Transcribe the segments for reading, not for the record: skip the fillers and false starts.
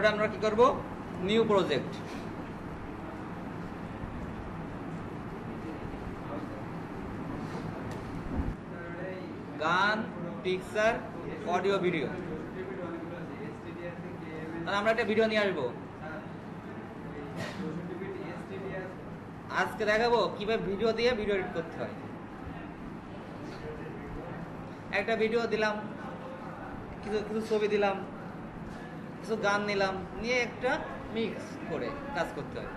এরপরে আমরা কি করব, নিউ প্রজেক্ট। গান, পিকচার, অডিও, ভিডিও। তাহলে আমরা একটা ভিডিও নিয়ে আসবো, আজকে দেখাবো কিভাবে ভিডিও দিয়ে ভিডিও এডিট করতে হয়। একটা ভিডিও দিলাম, কিছু কিছু ছবি দিলাম, কিছু গান নিলাম, নিয়ে একটা মিক্স করে কাজ করতে হয়।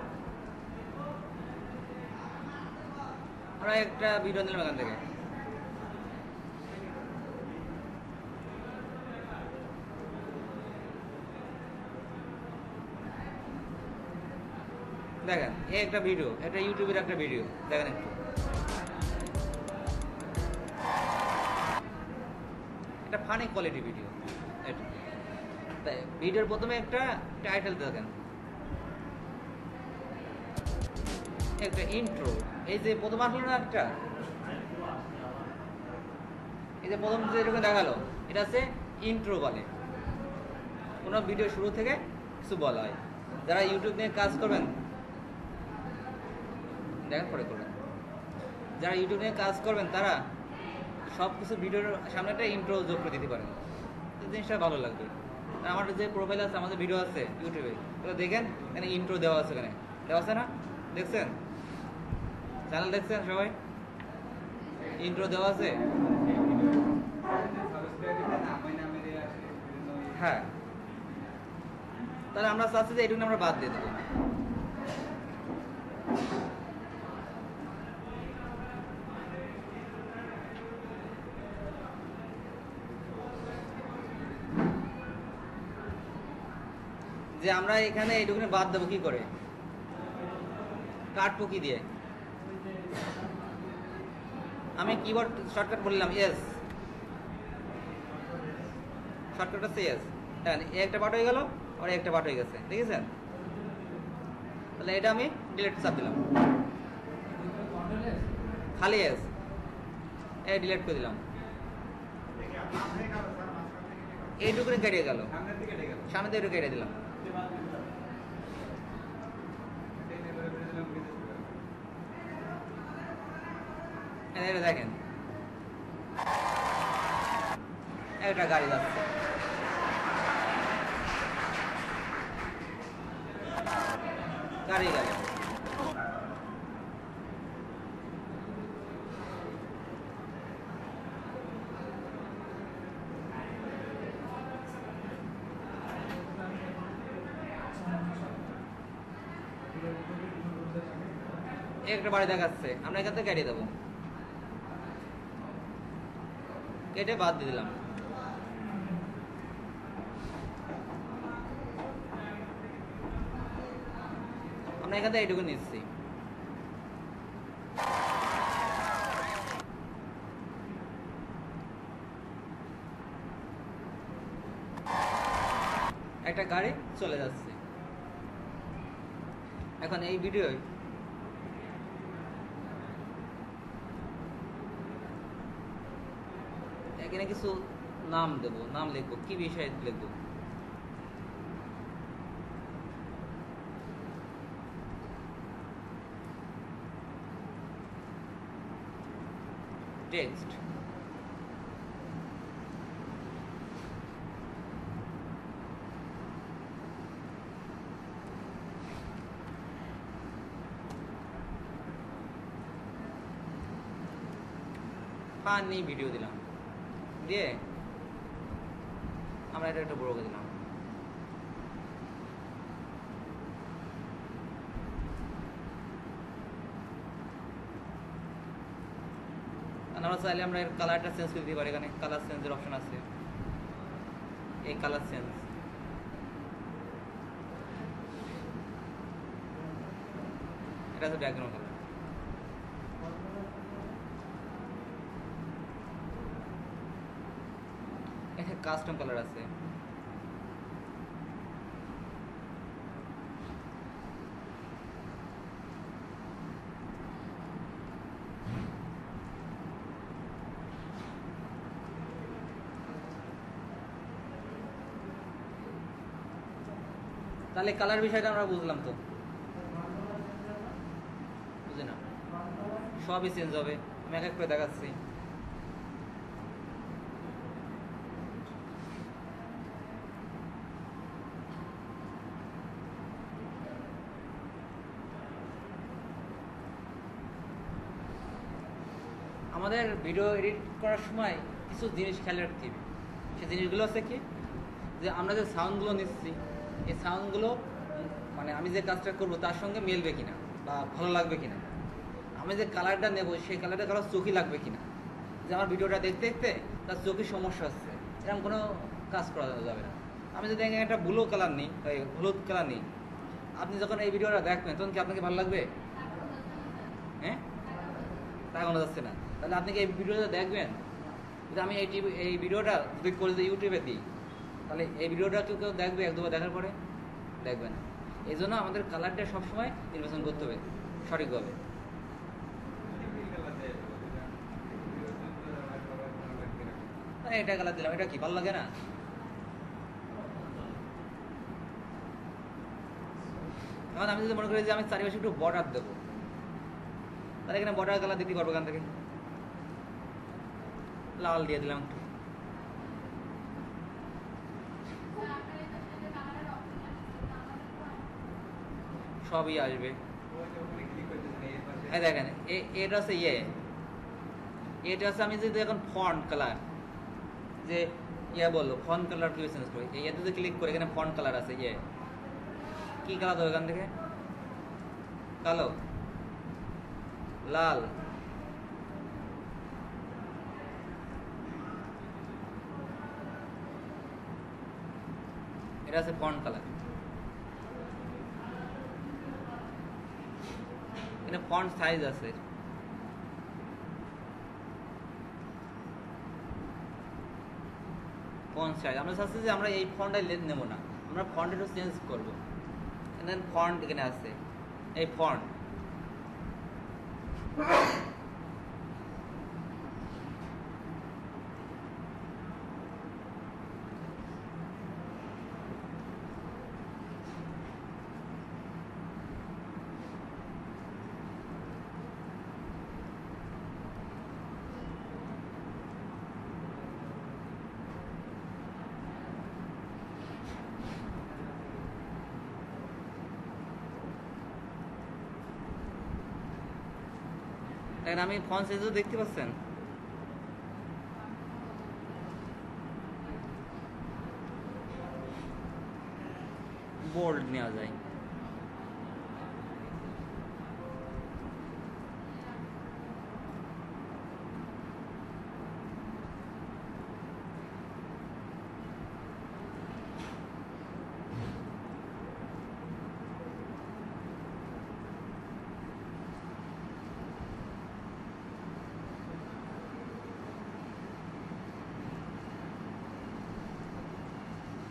আমরা একটা ভিডিও নিলাম এখান থেকে, দেখেন এই একটা ভিডিও, এটা ইউটিউবের একটা ভিডিও, দেখেন একটু, এটা ফানি কোয়ালিটি ভিডিও। এটা ভিডিওর প্রথমে একটা টাইটেল দেখেন, একটা ইন্ট্রো, এই যে প্রথম আসলো না একটা, এই যে প্রথম যে এরকম দেখালো, এটা হচ্ছে ইন্ট্রো বলে। কোনো ভিডিও শুরু থেকে কিছু বলা হয়। যারা ইউটিউব নিয়ে কাজ করবেন, দেখেন পরে করবেন, যারা ইউটিউব নিয়ে কাজ করবেন তারা সব কিছু ভিডিওর সামনে একটা ইন্ট্রো যোগ করে দিতে পারেন, জিনিসটা ভালো লাগবে। আমার যে প্রোফাইল আছে, আমাদের ভিডিও আছে ইউটিউবে, ওটা দেখেন, এখানে ইন্ট্রো দেওয়া আছে, এখানে দেওয়া আছে না, দেখছেন? চ্যানেল দেখছেন সবাই? ইন্ট্রো দেওয়া আছে, হ্যাঁ। তাহলে আমরা চাচ্ছি যে এইটুকু আমরা বাদ দিয়ে দেবো। যে আমরা এখানে এইটুকু বাদ দেবো কি করে, কাটবো কি দিয়ে? আমি কিবোর্ড শর্টকাট বললাম এস, শর্টকাট হচ্ছে এস। একটা পার্ট হয়ে গেল, আর একটা পার্ট হয়ে গেছে, দেখেছেন? তাহলে এটা আমি ডিলিট চাপ দিলাম, খালি এস, এই ডিলিট করে দিলাম, এইটুকু কেটে গেল, সামনে থেকে কেটে দিলাম। এটা দেখেন, একটা গাড়ি যাচ্ছে, গাড়ি গেল। একটা বাড়ি দেখাচ্ছে, আমরা এখান থেকে কেটে দেবো, কেটে বাদ দিয়ে দিলাম। আমরা এখান থেকে এইটুকু নিচ্ছি, একটা গাড়ি চলে যাচ্ছে। এখন এই ভিডিও এখানে কিছু নাম দেবো, নাম লিখবো, কি বিষয়ে লিখবো, টেক্সট। ফানি ভিডিও দিলাম, দিয়ে আমরা এটা একটা বড় করে দিলাম। আমরা চাইলে আমরা এর কালারটা চেঞ্জ করে দিতে পারি, এখানে কালার চেঞ্জের অপশন আছে, এই কালার চেঞ্জ, এটা হচ্ছে ব্যাকগ্রাউন্ড কালার। এখানে কাস্টম কালার আছে, তাহলে কালার বিষয়টা আমরা বুঝলাম তো, বুঝি না, সবই চেঞ্জ হবে। আমি এক এক করে দেখাচ্ছি। আমাদের ভিডিও এডিট করার সময় কিছু জিনিস খেয়াল রাখতে হবে। সেই জিনিসগুলো হচ্ছে কি, যে আমরা যে সাউন্ডগুলো নিচ্ছি, এই সাউন্ডগুলো মানে আমি যে কাজটা করবো তার সঙ্গে মিলবে কিনা বা ভালো লাগবে কিনা। আমি যে কালারটা নেবো সেই কালারটা কারো চোখই লাগবে কিনা, যে আমার ভিডিওটা দেখতে দেখতে তার চোখের সমস্যা হচ্ছে, এরকম কোনো কাজ করা যাবে না। আমি যদি একটা ব্লু কালার নিই, হলুদ কালার নিই, আপনি যখন এই ভিডিওটা দেখবেন তখন কি আপনাকে ভালো লাগবে? হ্যাঁ, তা কোনো যাচ্ছে না। তাহলে আপনি কি এই ভিডিওটা দেখবেন? যদি আমি এই ভিডিওটা যদি করে যদি ইউটিউবে দিই, তাহলে এই ভিডিওটা কেউ কেউ দেখবে এক দুবার দেখার পরে? দেখবে না। এই জন্য আমাদের কালারটা সবসময় নির্বাচন করতে হবে সঠিকভাবে। এটা কালার দিলাম, এটা কি ভালো লাগে না? এখন আমি যদি মনে করি যে আমি চারিপাশে একটু বর্ডার দেবো, তাহলে এখানে বর্ডার কালার দিতে পারবো এখান থেকে, লাল দিয়ে দিলাম একটু। সবই আসবে। এই দেখেন এটা হচ্ছে এটা হচ্ছে আমি যদি এখন ফন্ট কালার যে বললো ফন্ট কালার কি চেঞ্জ করি, এতে যদি ক্লিক করে এখানে ফন্ট কালার আছে, কি কালার দেবো এখান থেকে? কালো, লাল, এটা আছে ফন্ট কালার। এখানে ফন্ট সাইজ আছে, ফন্ট সাইজ আমরা চাচ্ছি যে আমরা এই ফন্টটাই নেবো না, আমরা ফন্ট একটু চেঞ্জ করবো। দেন ফন্ট এখানে আছে, এই ফন্ট দেখেন, আমি ফন্ট সাইজও দেখতে পাচ্ছেন। বোল্ড নেওয়া যায়।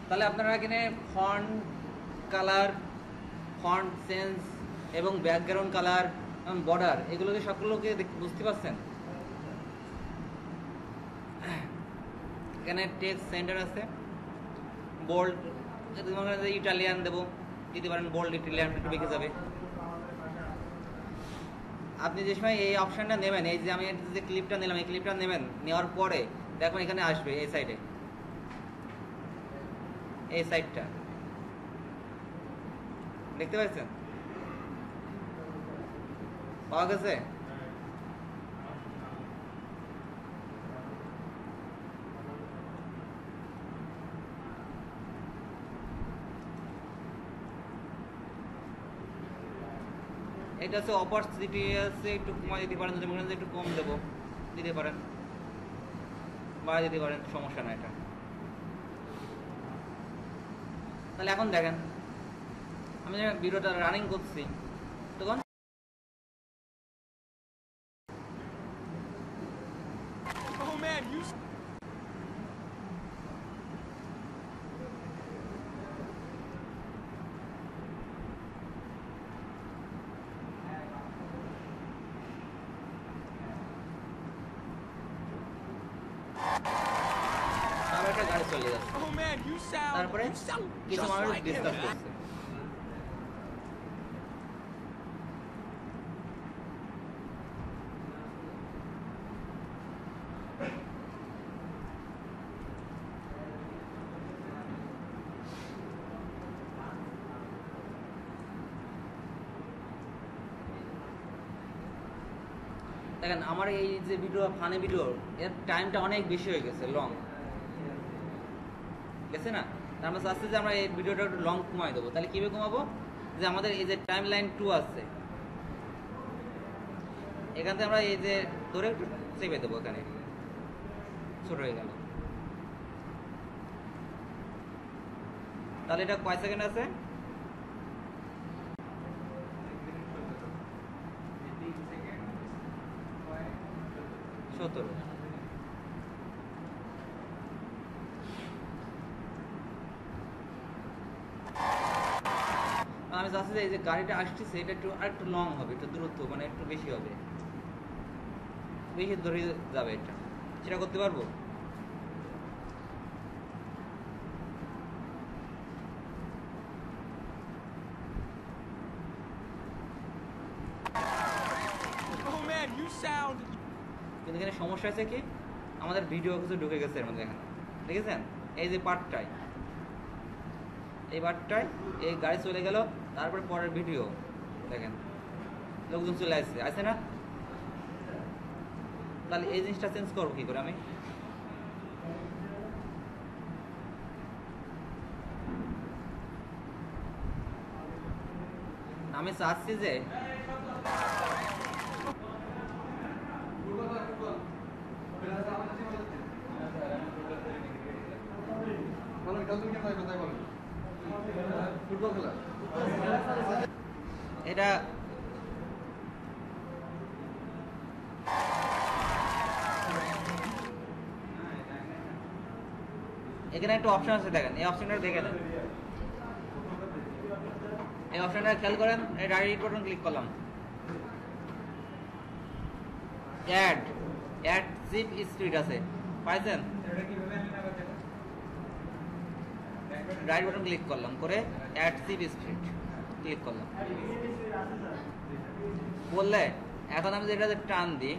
তাহলে আপনারা এখানে ফন্ট কালার, ফন্ট চেঞ্জ এবং ব্যাকগ্রাউন্ড কালার এবং বর্ডার এগুলোকে সবগুলোকে বুঝতে পারছেন। এখানে টেক্সট সেন্টার আছে, বোল্ড ইটালিয়ান দেবো, দিতে পারেন বোল্ড ইটালিয়ান, একটু বেঁকে যাবে। আপনি যে সময় এই অপশানটা নেবেন, এই যে আমি যে ক্লিপটা নিলাম, এই ক্লিপটা নেবেন, নেওয়ার পরে দেখুন এখানে আসবে এই সাইডে, এই সাইডটা দেখতে পাচ্ছেন, পাওয়া গেছে? এটা হচ্ছে অপরচুনিটি আছে, একটু কমাই দিতে পারেন, যদি মনে হয় একটু কম দেবো দিতে পারেন, বাড়াই দিতে পারেন, সমস্যা না এটা। তাহলে এখন দেখেন আমি ভিডিওটা রানিং করছি, তখন একটা গাড়ি চলে যাচ্ছে, তারপরে কিছু মানুষ ডিসকাস করছে। দেখেন আমার এই যে ভিডিও ফানি ভিডিও এর টাইমটা অনেক বেশি হয়ে গেছে, লং গেছে না। আমরা চাচ্ছি যে আমরা এই ভিডিওটা একটু লং কমাই দেবো। তাহলে কীভাবে কমাবো? যে আমাদের এই যে টাইম লাইন 2 আছে, এখান থেকে আমরা এই যে ধরে একটু চেপে দেবো, এখানে ছোট হয়ে গেল। তাহলে এটা কয় সেকেন্ড আছে? 17। আমি চাচ্ছি যে এই যে গাড়িটা আসতেছে এটা একটু আরেকটু লং হবে, একটু দূরত্ব মানে একটু বেশি হবে, বেশি ধরে যাবে, এটা সেটা করতে পারবো। কিন্তু এখানে সমস্যা আছে কি, আমাদের ভিডিও কিছু ঢুকে গেছে এর মধ্যে। এখানে দেখেছেন এই যে পার্টটায়, এই পার্টটায় এই গাড়ি চলে গেল, তারপরে পরের ভিডিও দেখেন লোকজন চলে আসছে, আছে না? তাহলে এই জিনিসটা চেঞ্জ করবো কি করে আমি চাচ্ছি যে এটা এখানে একটা অপশন আছে, দেখেন এই অপশনটা দেখে নেন। এই অপশনটা খেয়াল করেন, এই রাইট বাটন ক্লিক করলাম, অ্যাড জিপ স্পিড আছে, পাইছেন? রাইট বাটন ক্লিক করলাম, করে অ্যাড জিপ স্পিড ক্লিক করলাম, বললে এখন আমি যেটা টান দিই,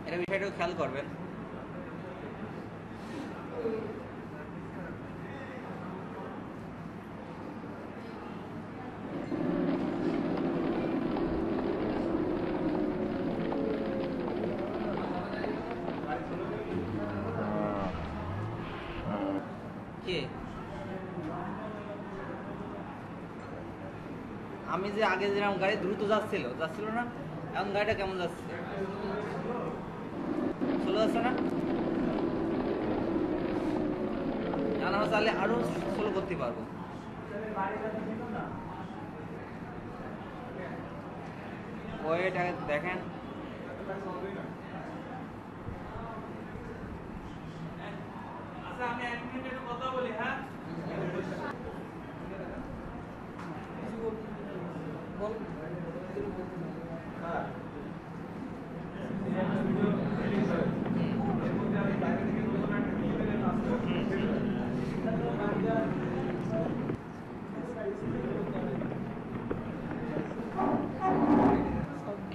এটা বিষয়টাও খেয়াল করবেন। কি আমি যে আগে যেরকম গাড়ি দ্রুত যাচ্ছিল না, এখন গাড়িটা কেমন যাচ্ছে? স্লো যাচ্ছে না? এখন আমরা চাইলে আরো স্লো করতে পারবো। ওয়েট দেখেন, আচ্ছা আমি 1 মিনিট একটু কথা বলি। হ্যাঁ বল। হ্যাঁ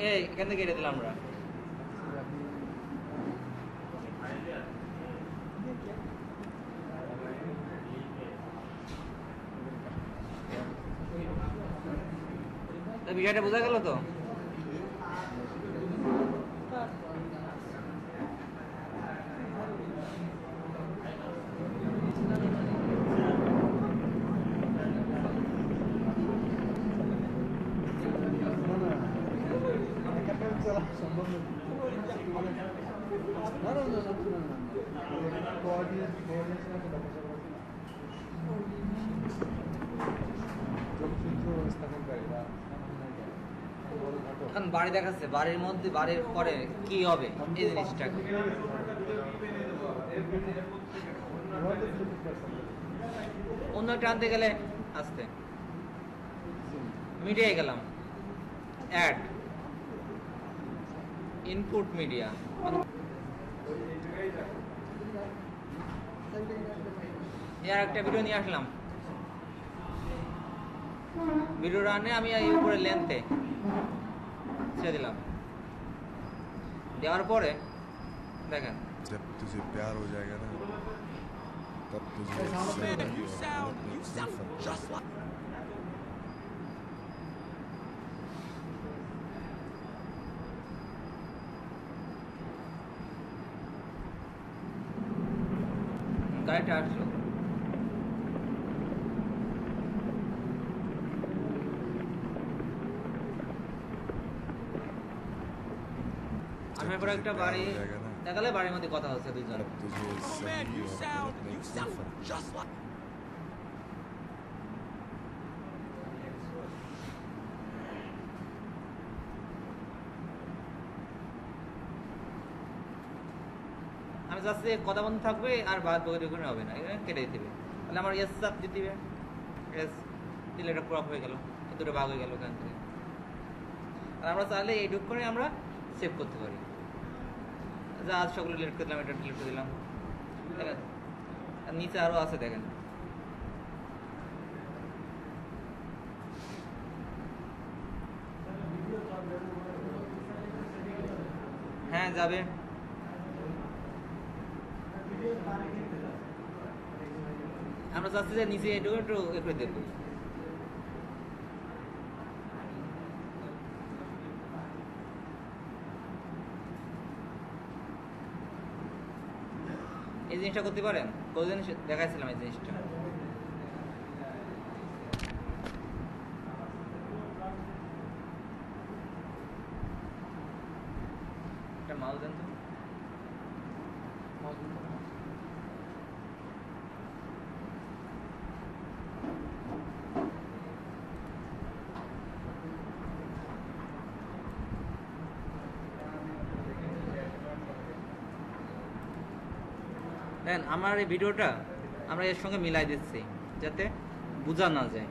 এই এখান থেকে কেটে দিলাম আমরা। বিষয়টা বোঝা গেল তো? এখন বাড়ি দেখাচ্ছে, বাড়ির মধ্যে বাড়ির পরে কি হবে এই জিনিসটা অন্য টানতে গেলে আসতে মিডিয়ায় গেলাম, অ্যাড ইনপুট মিডিয়া এর একটা ভিডিও নিয়ে আসলাম, ভিডিও রানে আমি এই উপরে লেন্থে ছেড়ে দিলাম, দেওয়ার পরে দেখেন जब तुझे प्यार हो जाएगा ना तब तुझे You sound just like. গাড়িটা আসলো। আসার পরে একটা বাড়ি দেখালে, বাড়ির মধ্যে কথা হচ্ছে দুজন। तब तुझे Oh man, सही you और sound गलत में just like. আমি চাচ্ছি কথা বন্ধ থাকবে আর বাদ বকে দেখুন হবে না, এখানে কেটে দিবে। তাহলে আমার এস চাপ দিয়ে দিবে, এস দিলে এটা ক্রপ হয়ে গেল, দুটো ভাগ হয়ে গেল ওখান থেকে। আর আমরা চাইলে এইটুক করে আমরা সেভ করতে পারি। যা আজ সবগুলো ডিলিট করে দিলাম, এটা ডিলিট করে দিলাম, দেখেন। আর নিচে আরও আছে দেখেন, হ্যাঁ যাবে। আমরা চাচ্ছি যে নিচে এটুকু একটু করে দেবো। এই জিনিসটা করতে পারেন, কতদিন দেখাইছিলাম এই জিনিসটা। একটা মাল দেন তো। দেখেন আমার এই ভিডিওটা আমরা এর সঙ্গে মিলাই দিচ্ছি যাতে বোঝা না যায়।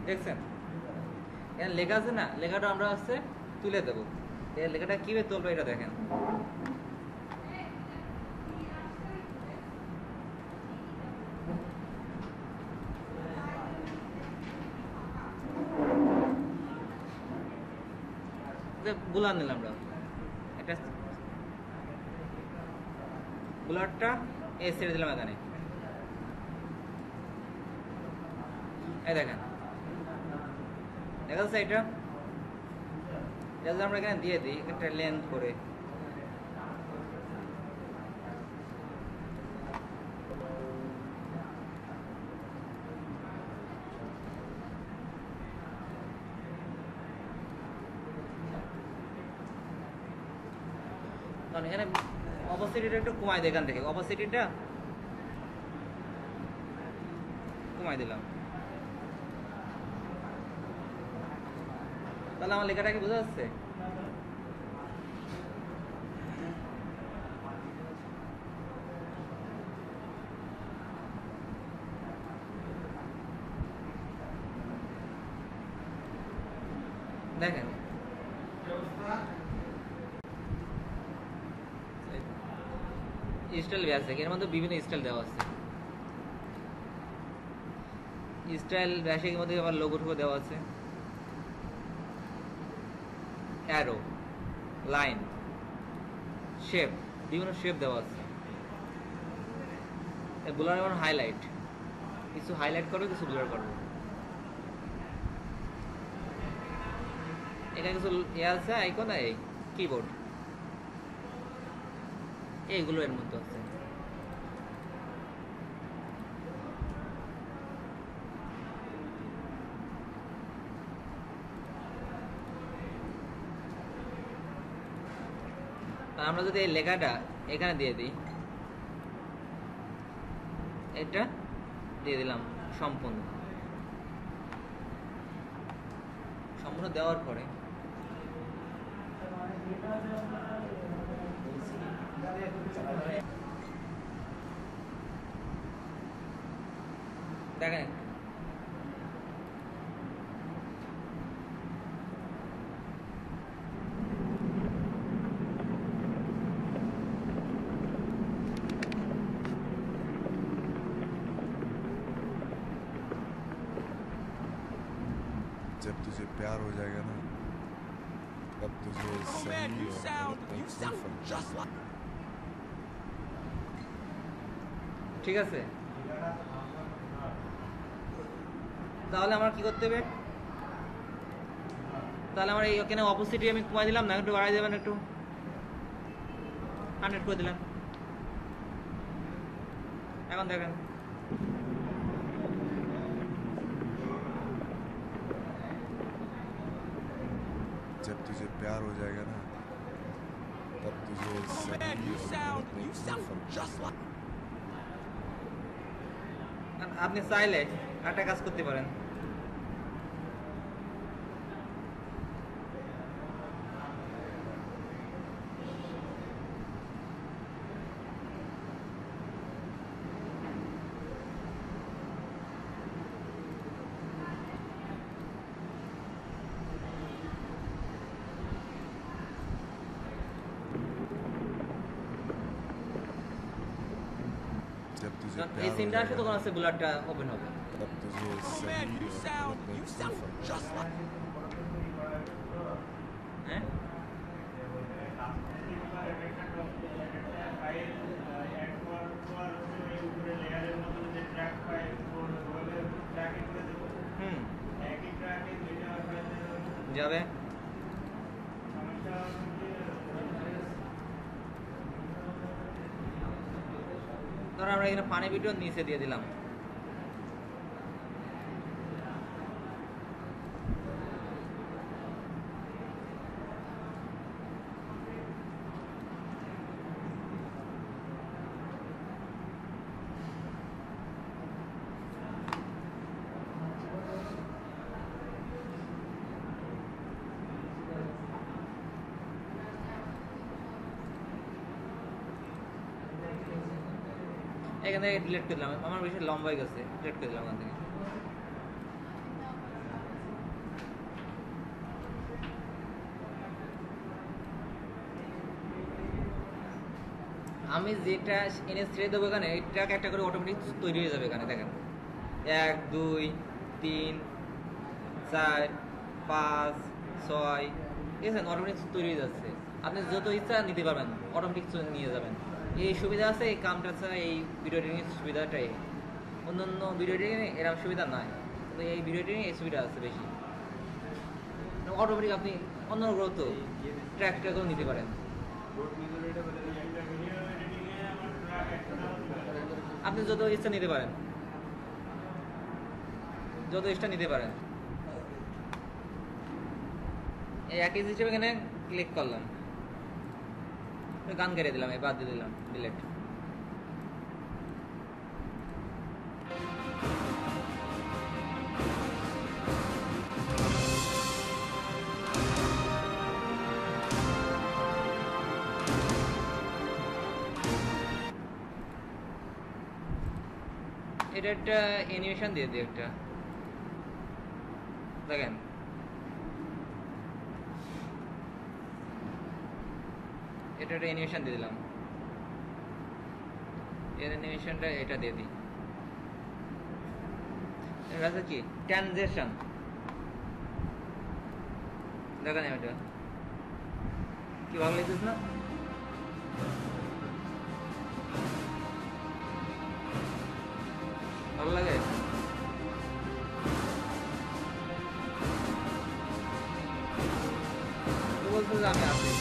দেখছেন এখানে লেখা আছে না, লেখাটা আমরা হচ্ছে তুলে দেবো। এই লেখাটা কিভাবে তুলবো এটা দেখেন। বুলার নিলাম আমরা, একটা বুলারটা ছেড়ে দিলাম এখানে, এই দেখেন দেখা যাচ্ছে। এটা যদি আমরা এখানে দিয়ে দিই একটা লেন্থ করে, কারণ এখানে অপোসিটিটা একটু কমাই দিই, এখান থেকে অপোসিটিটা কমাই দিলাম, তাহলে আমার লেখাটা কি বোঝা যাচ্ছে? দেখেন স্টাইল আছে, এর মধ্যে বিভিন্ন স্টাইল দেওয়া আছে। স্টাইল ব্যাশের মধ্যে আবার লোগো ঠোগো দেওয়া আছে, অ্যারো, লাইন, শেপ, বিভিন্ন শেপ দেওয়া আছে। ব্লার এবং হাইলাইট, কিছু হাইলাইট করবে, কিছু ব্লার করবে। এখানে কিছু আছে আইকন, এই কিবোর্ড, এইগুলো এর মধ্যে আছে। আমরা যদি এই লেখাটা এখানে দিয়ে দিই, এটা দিয়ে দিলাম সম্পূর্ণ দেওয়ার পরে দেখেন जब तुझे प्यार हो जाएगा ना तब तुझे Oh man, सही you और sound गलत में कोई फर्क नहीं just like. ঠিক আছে তাহলে আমার কি করতে হবে তাহলে আমার এই এখানে অপোজিটে আমি কমাই দিলাম না একটু বাড়াই দেবেন একটু 100 করে দিলাম এখন দেখেন जब तुझे प्यार हो जाएगा ना तब तुझे Oh man, सही you और sound गलत में कोई फर्क just नहीं like. আপনি চাইলে একটা কাজ করতে পারেন जब तुझे কারণ এই प्यार हो সিনটা আসলে जाएगा তখন ना আছে বুলারটা ওপেন হবে तब तुझे Oh man, सही you और sound गलत में कोई फर्क नहीं just like. হ্যাঁ হুম যাবে ধর আমরা এখানে পানি ভিডিও নিচে দিয়ে দিলাম এখান থেকে ডিলিট করে দিলাম আমার বেশি লম্বা হয়ে গেছে ডিলিট করে দিলাম এখান থেকে আমি যেটা এনে ছেড়ে দেবো এখানে এটাকে একটা করে অটোমেটিক তৈরি হয়ে যাবে এখানে দেখেন 1 2 3 4 5 6 ঠিক আছে অটোমেটিক তৈরি হয়ে যাচ্ছে আপনি যত ইচ্ছা নিতে পারবেন অটোমেটিক নিয়ে যাবেন এই সুবিধা আছে এই কামটা ছাড়া এই ভিডিও এডিটিং সুবিধাটাই অন্যান্য ভিডিও এডিটিং এরকম সুবিধা নাই তো এই ভিডিও এডিটিং এই সুবিধা আছে বেশি অটোমেটিক আপনি অন্য গ্রত ট্র্যাকটা করে নিতে পারেন আপনি যত ইচ্ছা নিতে পারেন যত ইচ্ছা নিতে পারেন এই একই হিসেবে এখানে ক্লিক করলাম গান কেটে দিলাম বাদ দিয়ে দিলাম ডিলেট এটা একটা অ্যানিমেশন দিয়ে দিই একটা দেখেন এটা একটা অ্যানিমেশন দিয়ে দিলাম এর অ্যানিমেশনটা এটা দিয়ে দিই এটা আছে কি ট্রানজিশন দেখেন এটা কি ভালো লাগতেছে না ভালো লাগে তো বলতে আমি আছি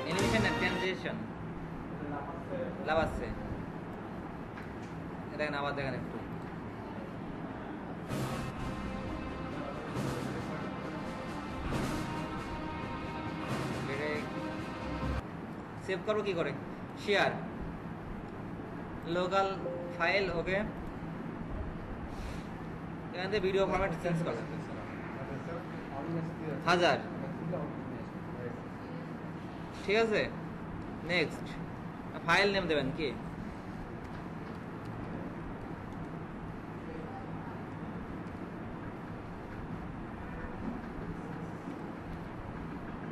অ্যানিমেশন না ট্রানজিশন লাভ আছে দেখেন আবার দেখেন একটু সেভ করবো কি করে শেয়ার লোকাল ফাইল ওকে এখান থেকে ভিডিও ফরম্যাট চেঞ্জ করো 1000 ঠিক আছে নেক্সট ফাইল নেম দেবেন কি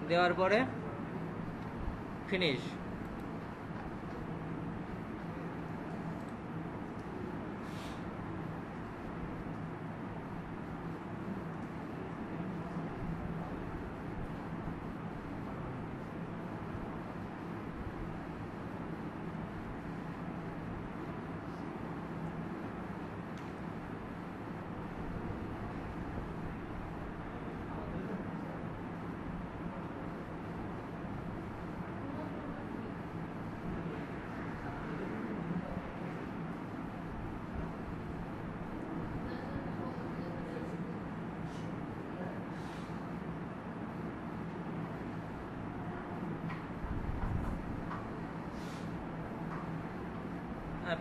দেওয়ার পরে ফিনিশ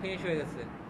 ফিনিশ হয়ে গেছে